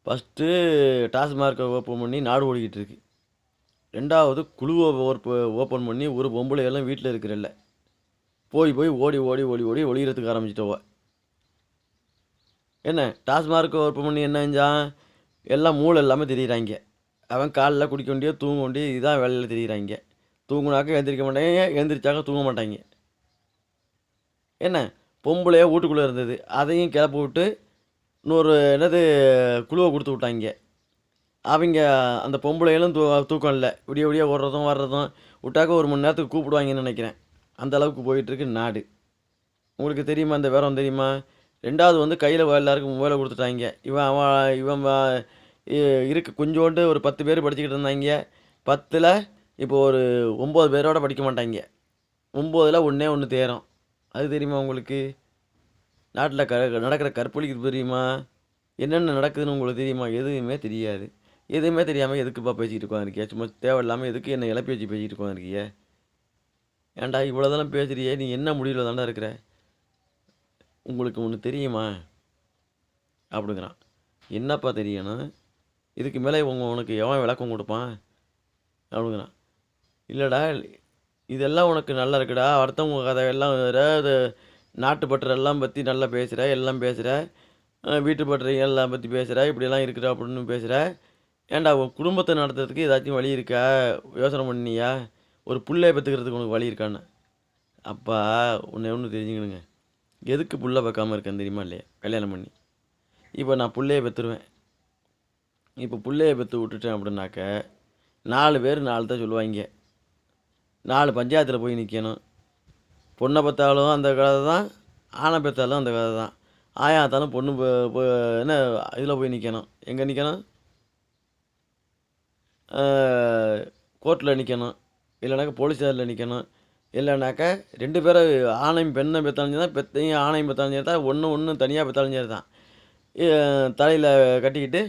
[SPEAKER 1] ஃபர்ஸ்ட்டு டாஸ்மார்க்க ஓப்பன் பண்ணி நாடு ஓடிக்கிட்டு இருக்கு. 2வது குழுவ ஓப்பன் பண்ணி ஒரு பொம்பளையெல்லாம் வீட்ல இருக்கிறல்ல. போய் ஓடி ஒளியறதுக்கு ஆரம்பிச்சுட்டவ. என்ன டாஸ்மார்க் ஓப்பன் பண்ணி என்ன செஞ்சான்? எல்லாம் மூளை இல்லாம திரியிறாய்ங்க. அவன் காலைல குடிக்க வேண்டிய, தூங்க வேண்டிய இதான் வேலையில திரியிறாய்ங்க. தூங்குனாக்க எந்திரிக்க மாட்டாய்ங்க, எந்திரிச்சாக்க தூங்க மாட்டாய்ங்க. என்ன பொம்பளையா வீட்டுக்குள்ள இருந்தது. அதையும் கிளப்பி விட்டு இன்னொரு என்னது குழுவ குடுத்து விட்டாய்ங்க. அவைங்க அந்த பொம்பளைகளும் தூக்கம் இல்ல. விடிய ஓடுறதும், வர்றதும் விட்டாக்க 1 மணி நேரத்துக்கு கூப்பிடுவாய்ங்கன்னு நெனைக்கிறேன். அந்த அளவுக்கு போயிட்டுருக்கு நாடு. உங்களுக்கு தெரியுமா? இந்த விவரம் தெரியுமா? 2வது வந்து கையில எல்லாருக்கும் மொபைல குடுத்துட்டாய்ங்க. இவன் அவன் இவன் இ இருக்கு கொஞ்சோண்டு ஒரு 10 பேர் படிச்சுக்கிட்டு இருந்தாய்ங்க. 10ல இப்போ ஒரு 9 பேரோட படிக்க மாட்டாய்ங்க. 9ல ஒண்ணே 1 தேரும். அது தெரியுமா உங்களுக்கு? நாட்டுல நடக்கிற கற்பழிப்பு தெரியுமா? என்னென்ன நடக்குதுன்னு உங்களுக்கு தெரியுமா? எதுவுமே தெரியாது. எதுவுமே தெரியாம எதுக்குப்பா பேசிக்கிட்டு உட்காந்துருக்கிய? சும்மா தேவையில்லாம எதுக்கு என்ன இழப்பி வச்சு பேசிக்கிட்டு உட்காந்துருக்கிய? ஏன்டா இவ்வளோதெல்லாம் பேசுறியே? நீ என்ன முடிவுல தான்டா இருக்கிற? உங்களுக்கு ஒண்ணு தெரியுமா? அப்படிங்கிறான். என்னப்பா தெரியணும்? இதுக்கு மேலே உனக்கு எவன் விளக்கம் கொடுப்பான் அப்படிங்கிறான். இல்லைடா, இதெல்லாம் உனக்கு நல்லா இருக்குடா, அடுத்தவங்க கதையெல்லாம் வேறு, அது நாட்டுப்பற்றெல்லாம் பற்றி நல்லா பேசுகிற, எல்லாம் பேசுகிற, வீட்டு பற்று எல்லாம் பற்றி பேசுகிற, இப்படியெல்லாம் இருக்கிற அப்படின்னு பேசுகிற. ஏன்டா உன் குடும்பத்தை நடத்துறதுக்கு ஏதாச்சும் வழி இருக்கா? யோசனை பண்ணியா? ஒரு புள்ளைய பெற்றுக்கிறதுக்கு உனக்கு வழி இருக்கான்னு. அப்பா ஒன்று தெரிஞ்சுக்கணுங்க. எதுக்கு புள்ள பார்க்காம இருக்கேன் தெரியுமா இல்லையா? கல்யாணம் பண்ணி இப்போ நான் புள்ளைய பெற்றுருவேன். இப்போ புள்ளைய பெற்று விட்டுட்டேன் அப்படின்னாக்க 4 பேர் 4 தான் சொல்லுவாங்க. 4 பஞ்சாயத்தில் போய் நிற்கணும். பொண்ணை பெற்றாலும் அந்த கதை தான், ஆணை பெற்றாலும் அந்த கதை தான். ஆயாத்தாலும் பொண்ணு என்ன இதில் போய் நிற்கணும். எங்கே நிற்கணும்? கோர்ட்டில் நிற்கணும், இல்லைனாக்கா போலீஸ் ஸ்டேஷனில் நிற்கணும், இல்லைனாக்கா 2 பேரை ஆணையும் பெண்ணை பெற்றாலும் சரி தான், பெத்தையும் ஆணையும் பெற்றாலும் சரி தான், ஒன்று தனியாக பெற்றாலும் சரி தான். தலையில் கட்டிக்கிட்டு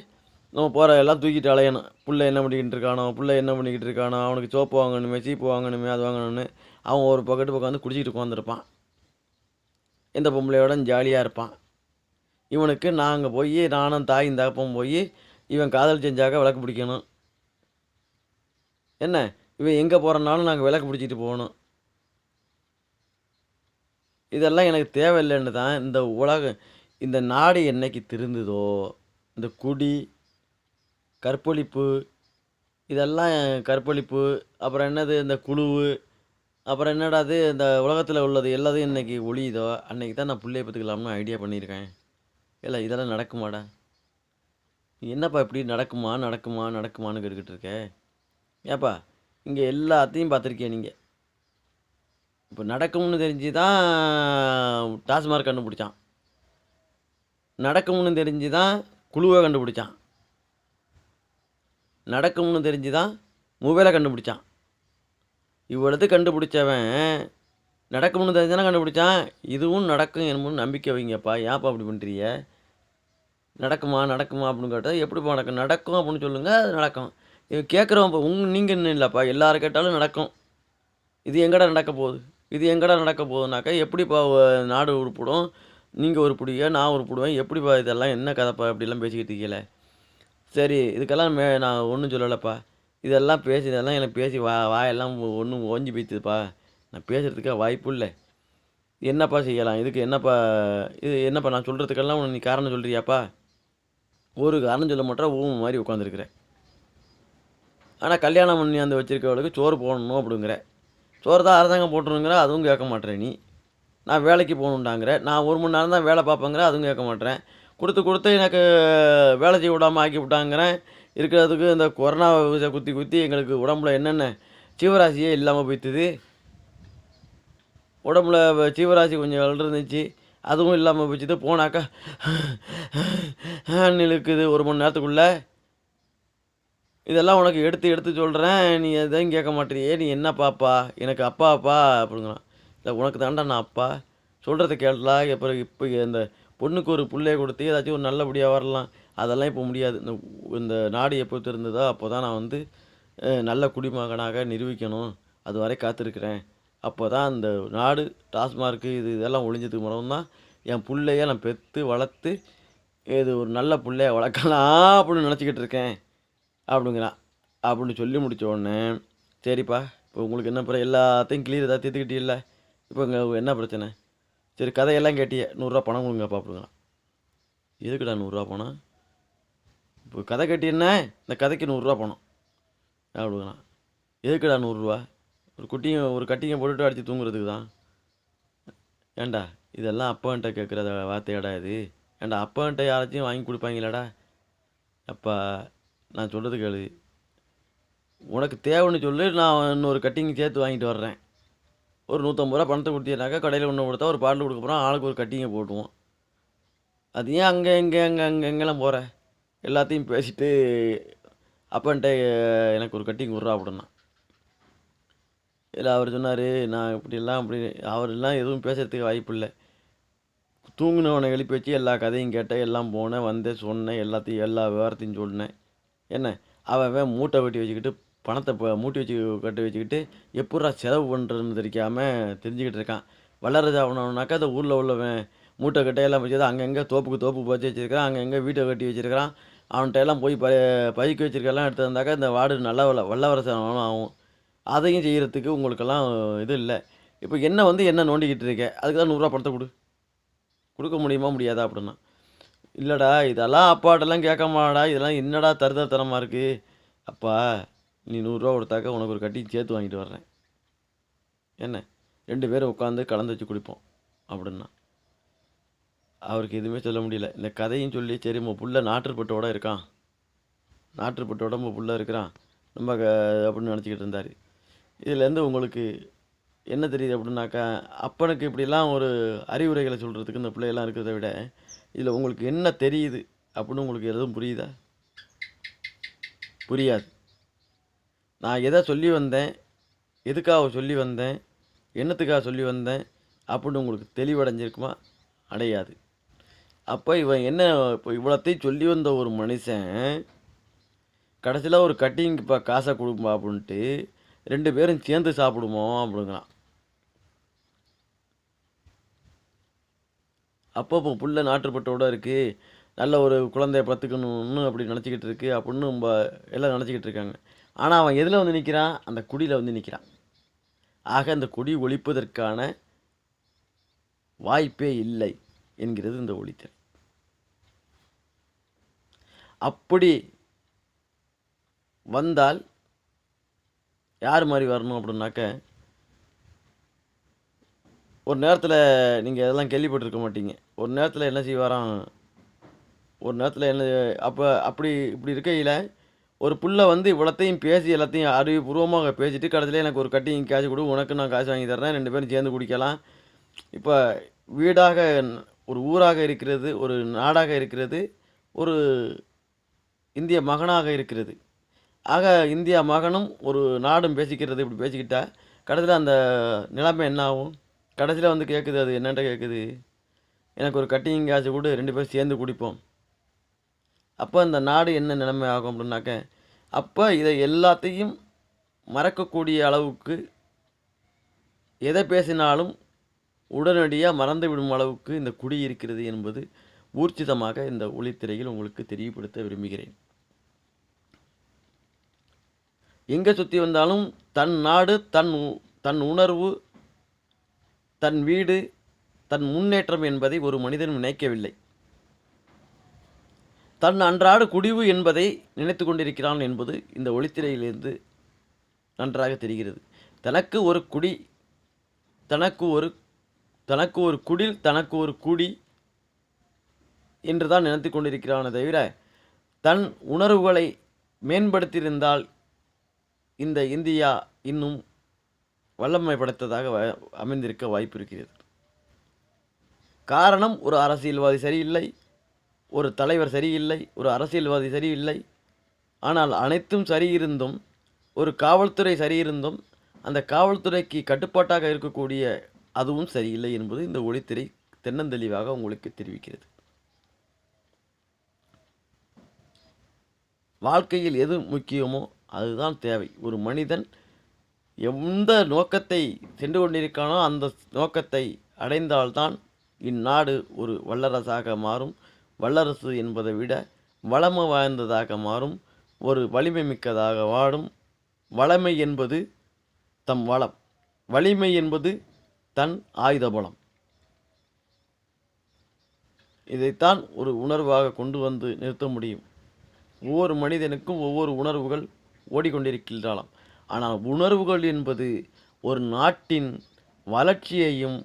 [SPEAKER 1] நம்ம போகிற எல்லாம் தூக்கிட்டு அலையணும். புள்ள என்ன பண்ணிக்கிட்டு இருக்கானோ, அவனுக்கு சோப்பு வாங்கணுமே, சீப்பு வாங்கணுமே, அது வாங்கணும்னு அவன் ஒரு பக்கத்து பக்கம் வந்து குடிச்சிக்கிட்டு உட்காந்துருப்பான். இந்த பொம்பளையோட ஜாலியாக இருப்பான். இவனுக்கு நாங்கள் போய் நானும் தாயும் தகப்பம் போய் இவன் காதல் செஞ்சாக்க விளக்கு பிடிக்கணும். என்ன, இவன் எங்கே போகிறனாலும் நாங்கள் விளக்கு பிடிச்சிட்டு போகணும். இதெல்லாம் எனக்கு தேவையில்லைன்னு தான் இந்த நாடு என்னைக்கு திருந்துதோ, இந்த குடி, கற்பழிப்பு, இதெல்லாம் கற்பழிப்பு, அப்புறம் என்னது இந்த குழுவு, அப்புறம் என்னடாது இந்த உலகத்தில் உள்ளது எல்லாத்தையும் இன்றைக்கி ஒழியுதோ, அன்றைக்கி தான் நான் பிள்ளைய பற்றுக்கலாம்னு ஐடியா பண்ணியிருக்கேன். இல்லை இதெல்லாம் நடக்குமாடா? என்னப்பா இப்படி நடக்குமான்னு கேட்டுக்கிட்டு இருக்க? ஏப்பா இங்கே எல்லாத்தையும் பார்த்துருக்கேன். நீங்கள் இப்போ நடக்கும்னு தெரிஞ்சு தான் டாஸ்மார்க் கண்டுபிடிச்சான், நடக்கும்னு தெரிஞ்சு தான் குழுவை கண்டுபிடிச்சான், நடக்கும்னு தெரிஞ்சு தான் மொபைலை கண்டுபிடிச்சான். இவ்வளவு கண்டுபிடிச்சவன் நடக்கும்னு தெரிஞ்சானா கண்டுபிடிச்சான். இதுவும் நடக்கும் என்னமோ நம்பிக்கை வைங்கப்பா. ஏன்ப்பா அப்படி பண்ணுறீங்க? நடக்குமா அப்படின்னு கேட்டால் எப்படிப்பா நடக்கும் அப்படின்னு சொல்லுங்கள், அது நடக்கும். இது கேட்குறவன் நீங்கள் இன்னும் இல்லைப்பா, எல்லாரும் கேட்டாலும் நடக்கும். இது எங்கடா நடக்க போகுதுனாக்கா எப்படிப்பா நாடு உருப்பிடும், நீங்கள் உருப்பிடுவீங்க, நான் உருப்பிடுவேன், எப்படிப்பா இதெல்லாம் என்ன கதைப்பா இப்படிலாம் பேசிக்கிட்டு இருக்கீங்களே? சரி, இதுக்கெல்லாம் நான் ஒன்றும் சொல்லலைப்பா. இதெல்லாம் எனக்கு பேசி வாயெல்லாம் ஒன்றும் ஓஞ்சி போய்த்துப்பா. நான் பேசுகிறதுக்கே வாய்ப்பு இல்லை. என்னப்பா செய்யலாம்? இதுக்கு என்னப்பா நான் சொல்கிறதுக்கெல்லாம் நீ காரணம் சொல்கிறியாப்பா? ஒரு காரணம் சொல்ல மாட்டேன், ஊமை மாதிரி உட்காந்துருக்குறேன். ஆனால் கல்யாணம் பண்ணி அந்த வச்சுருக்கவளுக்கு சோறு போடணும் அப்படிங்கிற, சோறு தான் அரசாங்கம் போட்டுருங்கிற, அதுவும் கேட்க மாட்டேன். நீ நான் வேலைக்கு போகணுண்டாங்கிற, நான் 1 மணி நேரம் தான் வேலை பார்ப்பேங்கிற, அதுவும் கேட்க மாட்டேன். கொடுத்து எனக்கு வேலை செய்ய விடாமல் ஆக்கி விட்டாங்கிறேன். இருக்கிறதுக்கு இந்த கொரோனா குத்தி எங்களுக்கு உடம்புல என்னென்ன ஜீவராசியே இல்லாமல் போய்த்துது. உடம்புல ஜீவராசி கொஞ்சம் இருந்துச்சு, அதுவும் இல்லாமல் போச்சுது. போனாக்கா இழுக்குது 1 மணி நேரத்துக்குள்ளே. இதெல்லாம் உனக்கு எடுத்து சொல்கிறேன், நீ எதையும் கேட்க மாட்டேறியே. நீ என்ன பாப்பா? எனக்கு அப்பாப்பா அப்படிங்கிறான். இல்லை உனக்கு தாண்டா நான் அப்பா, சொல்கிறத கேட்டலா. இப்போ இந்த பொண்ணுக்கு ஒரு பிள்ளைய கொடுத்து ஏதாச்சும் ஒரு நல்லபடியாக வரலாம். அதெல்லாம் இப்போ முடியாது. இந்த நாடு எப்போ இருந்ததோ அப்போ தான் நான் வந்து நல்ல குடிமகனாக நிரூபிக்கணும். அது வரை காத்திருக்கிறேன். அப்போ தான் இந்த நாடு டாஸ்மார்க்கு இதெல்லாம் ஒழிஞ்சதுக்கு மூலம்தான் என் பிள்ளைய நான் பெற்று வளர்த்து இது ஒரு நல்ல பிள்ளைய வளர்க்கலாம் அப்படின்னு நினச்சிக்கிட்டு இருக்கேன் அப்படிங்கிறான். அப்படின்னு சொல்லி முடித்த உடனே, சரிப்பா இப்போ உங்களுக்கு என்ன எல்லாத்தையும் கிளியர் ஏதாவது தீர்த்துக்கிட்டே. இப்போ இங்கே என்ன பிரச்சனை? சரி கதையெல்லாம் கேட்டியே, 100 ரூபா பணம் கொடுங்கப்பா அப்படிங்கிறான். எதுக்குடா 100 ரூபா பணம்? இப்போ கதை கேட்டீங்கன்னா இந்த கதைக்கு 100 ரூபா பணம் அப்படிங்கிறான். எதுக்குடா 100 ரூபா? ஒரு கட்டிங்க போட்டுட்டு அடித்து தூங்குறதுக்கு தான். ஏண்டா இதெல்லாம் அப்பான்ட்ட கேட்குற வார்த்தையாடா இது? ஏண்டா அப்பான்ட்ட யாராச்சும் வாங்கி கொடுப்பாங்களாடா? அப்பா நான் சொல்கிறது கேளு, உனக்கு தேவைன்னு சொல்லி நான் இன்னொரு கட்டிங் சேர்த்து வாங்கிட்டு வர்றேன். ஒரு 150 ரூபா பணத்தை கொடுத்தீங்கன்னாக்கா கடையில் ஒன்று கொடுத்தா ஒரு பாட்டில் கொடுக்க போகிறோம், ஆளுக்கு ஒரு கட்டிங்கை போட்டுவோம். அது ஏன் அங்கெல்லாம் போகிற? எல்லாத்தையும் பேசிட்டு அப்பன்ட்ட எனக்கு ஒரு கட்டிங் விட்றா அப்படின்னா. இல்லை அவர் சொன்னார், நான் அப்படி அவரெல்லாம் எதுவும் பேசுகிறதுக்கு வாய்ப்பு இல்லை. தூங்கினவனை எழுப்பி வச்சு எல்லா கதையும் கேட்டேன், எல்லாம் போனேன், வந்தேன், சொன்னேன், எல்லா விவரத்தையும் சொன்னேன். என்ன அவன் மூட்டை வெட்டி வச்சுக்கிட்டு பணத்தை மூட்டை கட்டி வச்சுக்கிட்டு எப்பட்றா செலவு பண்ணுறதுன்னு தெரிஞ்சுக்கிட்டு இருக்கான். வளர்றது அவனாக்கா அந்த ஊரில் உள்ளவன் மூட்டை கட்டையெல்லாம் வச்சு அங்கங்கே தோப்புக்கு தோப்பு வச்சு வச்சுருக்கிறான், அங்கங்கே வீட்டை கட்டி வச்சுருக்கிறான். அவன்கிட்ட எல்லாம் போய் பதுக்கி வச்சிருக்கெல்லாம் எடுத்து வந்தாக்கா இந்த வார்டு நல்ல வல்லவரசன் ஆகும். அதையும் செய்கிறதுக்கு உங்களுக்கெல்லாம் இது இல்லை. இப்போ என்ன வந்து என்ன நோண்டிக்கிட்டு இருக்க, அதுக்கு தான் 100 ரூபா பணத்தை கொடுக்க முடியுமா முடியாதா அப்படின்னா, இல்லைடா இதெல்லாம் அப்பாட்டெல்லாம் கேட்கமாடா, இதெல்லாம் என்னடா தரமாக இருக்குது, அப்பா நீ 100 ரூபா கொடுத்தாக்க உனக்கு ஒரு கட்டி சேர்த்து வாங்கிட்டு வர்றேன், என்ன 2 பேரும் உட்காந்து கலந்து வச்சு குடிப்போம் அப்படின்னா, அவருக்கு எதுவுமே சொல்ல முடியல. இந்த கதையும் சொல்லி சரி உங்கள் புள்ள நாட்டுப்பட்டோட இருக்கான், நாட்டுப்பட்டோட உங்கள் புள்ள இருக்கிறான் நம்ம அப்படின்னு நினச்சிக்கிட்டு இருந்தார். இதுலேருந்து உங்களுக்கு என்ன தெரியுது அப்படின்னாக்கா, அப்பனுக்கு இப்படிலாம் ஒரு அறிவுரைகளை சொல்கிறதுக்கு இந்த பிள்ளையெல்லாம் இருக்கிறத விட இதில் உங்களுக்கு என்ன தெரியுது அப்படின்னு உங்களுக்கு எதுவும் புரியுதா? புரியாது. நான் எதை சொல்லி வந்தேன், எதுக்காக சொல்லி வந்தேன், என்னத்துக்காக சொல்லி வந்தேன் அப்படின்னு உங்களுக்கு தெளிவடைஞ்சிருக்குமா? அடையாது. அப்போ இவன் என்ன, இப்போ இவ்வளோத்தையும் சொல்லி வந்த ஒரு மனுஷன் கடைசியில் ஒரு கட்டிங் இப்போ காசை கொடுப்பா அப்படின்ட்டு 2 பேரும் சேர்ந்து சாப்பிடுவோம் அப்படிங்கிறான். அப்போ இப்போ புள்ள நாட்டுப்பட்டோட இருக்குது, நல்ல ஒரு குழந்தைய பத்துக்கணும்னு அப்படி நினச்சிக்கிட்டு இருக்கு அப்படின்னு நம்ம எல்லாம் நினச்சிக்கிட்டு இருக்காங்க. ஆனால் அவன் எதில் வந்து நிற்கிறான்? அந்த குடியில் வந்து நிற்கிறான். ஆக அந்த குடி ஒழிப்பதற்கான வாய்ப்பே இல்லை என்கிறது இந்த ஒளித்திரை. அப்படி வந்தால் யார் மாதிரி வரணும் அப்படின்னாக்க, ஒரு நேரத்தில் நீங்கள் இதெல்லாம் கேள்விப்பட்டிருக்க மாட்டீங்க. ஒரு நேரத்தில் என்ன செய்வாராம், ஒரு நேரத்தில் என்ன அப்படி இப்படி இருக்கையில் ஒரு புள்ள வந்து இவ்வளோத்தையும் பேசி எல்லாத்தையும் அறிவுபூர்வமாக பேசிட்டு கடைசியில் எனக்கு ஒரு கட்டிங் காசு கொடு, உனக்கு நான் காசு வாங்கி தர்றேன், 2 பேரும் சேர்ந்து குடிக்கலாம். இப்போ வீடாக ஒரு ஊராக இருக்கிறது, ஒரு நாடாக இருக்கிறது, ஒரு இந்திய மகனாக இருக்கிறது. ஆக இந்தியா மகனும் ஒரு நாடும் பேசிக்கிறது. இப்படி பேசிக்கிட்டா கடைசியில் அந்த நிலைமை என்ன ஆகும்? கடைசியில் வந்து கேட்குது, அது என்னென்ன கேட்குது, எனக்கு ஒரு கட்டிங் காசு கொடு, 2 பேரும் சேர்ந்து குடிப்போம். அப்போ அந்த நாடு என்ன நிலைமை ஆகும் அப்படின்னாக்க, அப்போ இதை எல்லாத்தையும் மறக்கக்கூடிய அளவுக்கு எதை பேசினாலும் உடனடியாக மறந்து விடும் அளவுக்கு இந்த குடி இருக்கிறது என்பது ஊர்ஜிதமாக இந்த ஒளித்திரையில் உங்களுக்கு தெரியப்படுத்த விரும்புகிறேன். எங்கே சுற்றி வந்தாலும் தன் நாடு, தன் உணர்வு, தன் வீடு, தன் முன்னேற்றம் என்பதை ஒரு மனிதன் நினைக்கவில்லை. தன் அன்றாட குடிவு என்பதை நினைத்து கொண்டிருக்கிறான் என்பது இந்த ஒளித்திரையிலிருந்து நன்றாக தெரிகிறது. தனக்கு ஒரு குடி, தனக்கு ஒரு குடில், தனக்கு ஒரு குடி என்று தான் நினைத்து கொண்டிருக்கிறானே தவிர, தன் உணர்வுகளை மேம்படுத்தியிருந்தால் இந்த இந்தியா இன்னும் வல்லமை படைத்ததாக அமைந்திருக்க வாய்ப்பு இருக்கிறது. காரணம், ஒரு அரசியல்வாதி சரியில்லை, ஒரு தலைவர் சரியில்லை, ஒரு அரசியல்வாதி சரியில்லை. ஆனால் அனைத்தும் சரியிருந்தும், ஒரு காவல்துறை சரியிருந்தும், அந்த காவல்துறைக்கு கட்டுப்பாட்டாக இருக்கக்கூடிய அதுவும் சரியில்லை என்பது இந்த ஒளித்திரை தென்னந்தெளிவாக உங்களுக்கு தெரிவிக்கிறது. வாழ்க்கையில் எது முக்கியமோ அதுதான் தேவை. ஒரு மனிதன் எந்த நோக்கத்தை சென்று கொண்டிருக்கானோ அந்த நோக்கத்தை அடைந்தால்தான் இந்நாடு ஒரு வல்லரசாக மாறும். வல்லரசு என்பதை விட வளமை வாய்ந்ததாக மாறும், ஒரு வலிமை மிக்கதாக வாடும். வளமை என்பது தம் வளம், வலிமை என்பது தன் ஆயுத பலம். இதைத்தான் ஒரு உணர்வாக கொண்டு வந்து நிறுத்த முடியும். ஒவ்வொரு மனிதனுக்கும் ஒவ்வொரு உணர்வுகள் ஓடிக்கொண்டிருக்கின்றாலாம். ஆனால் உணர்வுகள் என்பது ஒரு நாட்டின் வளர்ச்சியையும்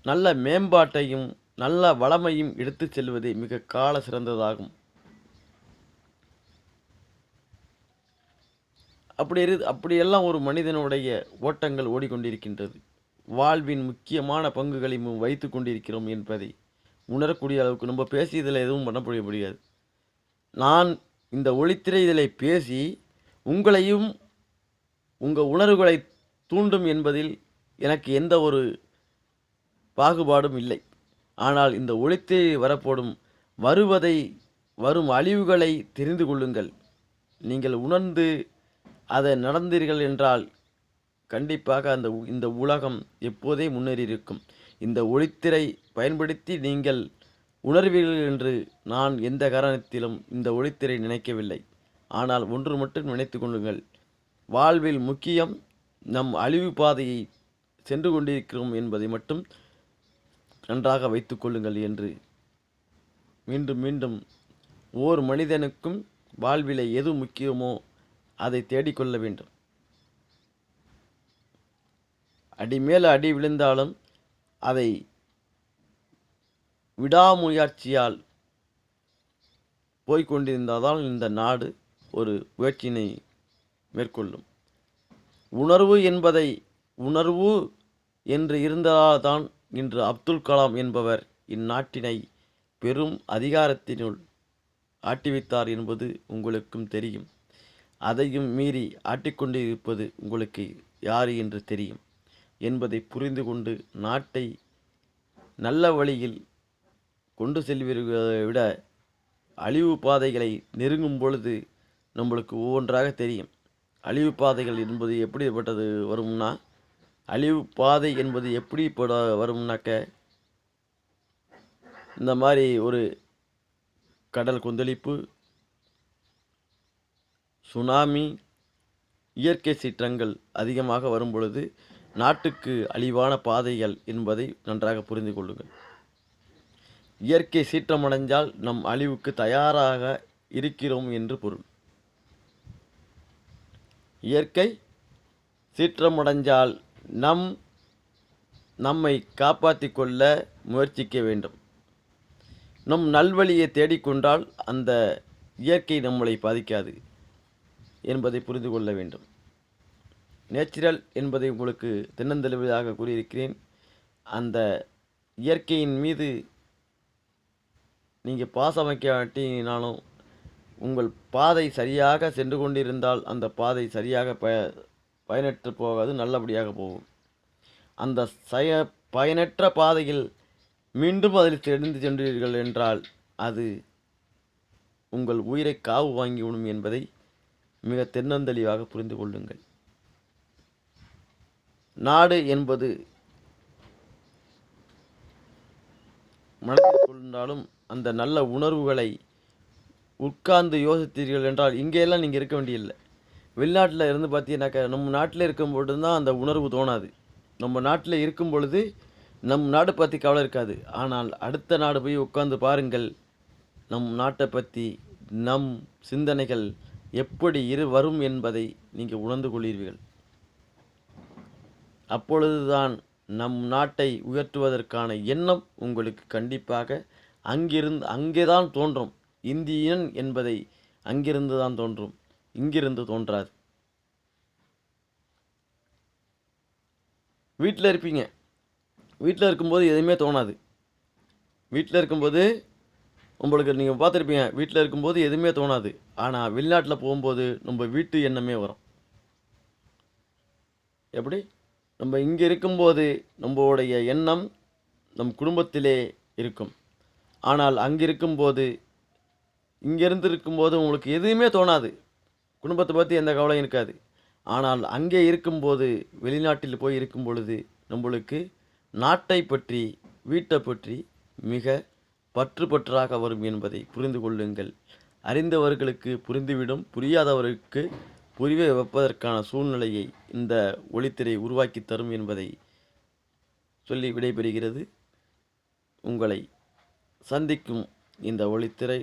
[SPEAKER 1] நல்ல மேம்பாட்டையும் நல்ல வளமையும் எடுத்து செல்வதே மிக கால சிறந்ததாகும். அப்படியெல்லாம் ஒரு மனிதனுடைய ஓட்டங்கள் ஓடிக்கொண்டிருக்கின்றது. வாழ்வின் முக்கியமான பங்குகளை வைத்து கொண்டிருக்கிறோம் என்பதை உணரக்கூடிய அளவுக்கு நம்ம பேசியதில் எதுவும் பண்ண முடியாது. நான் இந்த ஒளித்திரை இதில் பேசி உங்களையும் உங்கள் உணர்வுகளை தூண்டும் என்பதில் எனக்கு எந்த ஒரு பாகுபாடும் இல்லை. ஆனால் இந்த ஒளித்திரை வரப்போடும் வரும் அழிவுகளை தெரிந்து கொள்ளுங்கள். நீங்கள் உணர்ந்து அதை நடந்தீர்கள் என்றால் கண்டிப்பாக இந்த உலகம் எப்போதே முன்னேறி இருக்கும். இந்த ஒளித்திரை பயன்படுத்தி நீங்கள் உணர்வீர்கள் என்று நான் எந்த காரணத்திலும் இந்த ஒளித்திரை நினைக்கவில்லை. ஆனால் ஒன்று மட்டும் நினைத்து கொள்ளுங்கள், வாழ்வில் முக்கியம் நம் அழிவு பாதையை சென்று கொண்டிருக்கிறோம் என்பதை மட்டும் நன்றாக வைத்து கொள்ளுங்கள் என்று மீண்டும் மீண்டும் ஓர் மனிதனுக்கும் வாழ்விலை எது முக்கியமோ அதை தேடிக்கொள்ள வேண்டும். அடி மேல அடி விழுந்தாலும் அதை விடாமுயற்சியால் போய்கொண்டிருந்தால்தான் இந்த நாடு ஒரு முயற்சியினை மேற்கொள்ளும். உணர்வு என்று இருந்ததால்தான் இன்று அப்துல் கலாம் என்பவர் இந்நாட்டினை பெரும் அதிகாரத்தினுள் ஆட்டி வைத்தார் என்பது உங்களுக்கும் தெரியும். அதையும் மீறி ஆட்டிக்கொண்டிருப்பது உங்களுக்கு யார் என்று தெரியும் என்பதை புரிந்து கொண்டு நாட்டை நல்ல வழியில் கொண்டு செல்வதை விட அழிவு பாதைகளை நெருங்கும் பொழுது நம்மளுக்கு ஒவ்வொன்றாக தெரியும். அழிவு பாதைகள் என்பது எப்படிப்பட்டது வரும்னா, அழிவு பாதை என்பது எப்படி வரும்னாக்க, இந்த மாதிரி ஒரு கடல் கொந்தளிப்பு, சுனாமி, இயற்கை சீற்றங்கள் அதிகமாக வரும் பொழுது நாட்டுக்கு அழிவான பாதைகள் என்பதை நன்றாக புரிந்து கொள்ளுங்கள். இயற்கை சீற்றமடைஞ்சால் நம் அழிவுக்கு தயாராக இருக்கிறோம் என்று பொருள். இயற்கை சீற்றமடைஞ்சால் நம்மை காப்பாற்றி கொள்ள முயற்சிக்க வேண்டும். நம் நல்வழியை தேடிக்கொண்டால் அந்த இயற்கை நம்மளை பாதிக்காது என்பதை புரிந்து கொள்ள வேண்டும். நேச்சுரல் என்பதை உங்களுக்கு தென்னந்தெளிவாக கூறியிருக்கிறேன். அந்த இயற்கையின் மீது நீங்கள் பாசம் வைக்காட்டினாலும் உங்கள் பாதை சரியாக சென்று கொண்டிருந்தால் அந்த பாதை சரியாக பயனற்று போகாது, நல்லபடியாக போகும். அந்த பயனற்ற பாதையில் மீண்டும் அதில் தெரிந்து சென்றீர்கள் என்றால் அது உங்கள் உயிரை காவு வாங்கிவிடும் என்பதை மிக தென்னந்தெளிவாக புரிந்து கொள்ளுங்கள். நாடு என்பது மனதில் கொண்டாலும் அந்த நல்ல உணர்வுகளை உட்கார்ந்து யோசித்தீர்கள் என்றால் இங்கேயெல்லாம் நீங்கள் இருக்க வேண்டியதில்லை. வெளிநாட்டில் இருந்து பார்த்தீங்கன்னாக்கா நம்ம நாட்டில் இருக்கும் பொழுது தான் அந்த உணர்வு தோணாது. நம்ம நாட்டில் இருக்கும் பொழுது நம் நாடு பற்றி கவலை இருக்காது. ஆனால் அடுத்த நாடு போய் உட்கார்ந்து பாருங்கள், நம் நாட்டை பற்றி நம் சிந்தனைகள் எப்படி வரும் என்பதை நீங்கள் உணர்ந்து கொள்வீர்கள். அப்பொழுதுதான் நம் நாட்டை உயர்த்துவதற்கான எண்ணம் உங்களுக்கு கண்டிப்பாக அங்கேதான் தோன்றும். இந்தியன் என்பதை அங்கிருந்து தான் தோன்றும், இங்கிருந்து தோன்றாது. வீட்டில் இருப்பீங்க, வீட்டில் இருக்கும்போது எதுவுமே தோணாது. வீட்டில் இருக்கும்போது உங்களுக்கு நீங்கள் பார்த்துருப்பீங்க, வீட்டில் இருக்கும்போது எதுவுமே தோணாது. ஆனால் வெளிநாட்டில் போகும்போது நம்ம வீட்டு எண்ணமே வரும். எப்படி? நம்ம இங்கே இருக்கும்போது நம்மளுடைய எண்ணம் நம் குடும்பத்திலே இருக்கும். ஆனால் அங்கே இருக்கும்போது இங்கேருந்து இருக்கும்போது உங்களுக்கு எதுவுமே தோணாது, குடும்பத்தை பற்றி எந்த கவலையும் இருக்காது. ஆனால் அங்கே இருக்கும்போது வெளிநாட்டில் போய் இருக்கும் பொழுது நம்மளுக்கு நாட்டை பற்றி வீட்டை பற்றி மிக பற்றாக வரும் என்பதை புரிந்து கொள்ளுங்கள். அறிந்தவர்களுக்கு புரிந்துவிடும், புரியாதவர்களுக்கு புரிய வைப்பதற்கான சூழ்நிலையை இந்த ஒளித்திரை உருவாக்கி தரும் என்பதை சொல்லி விடைபெறுகிறது. உங்களை சந்திக்கும் இந்த ஒளித்திரை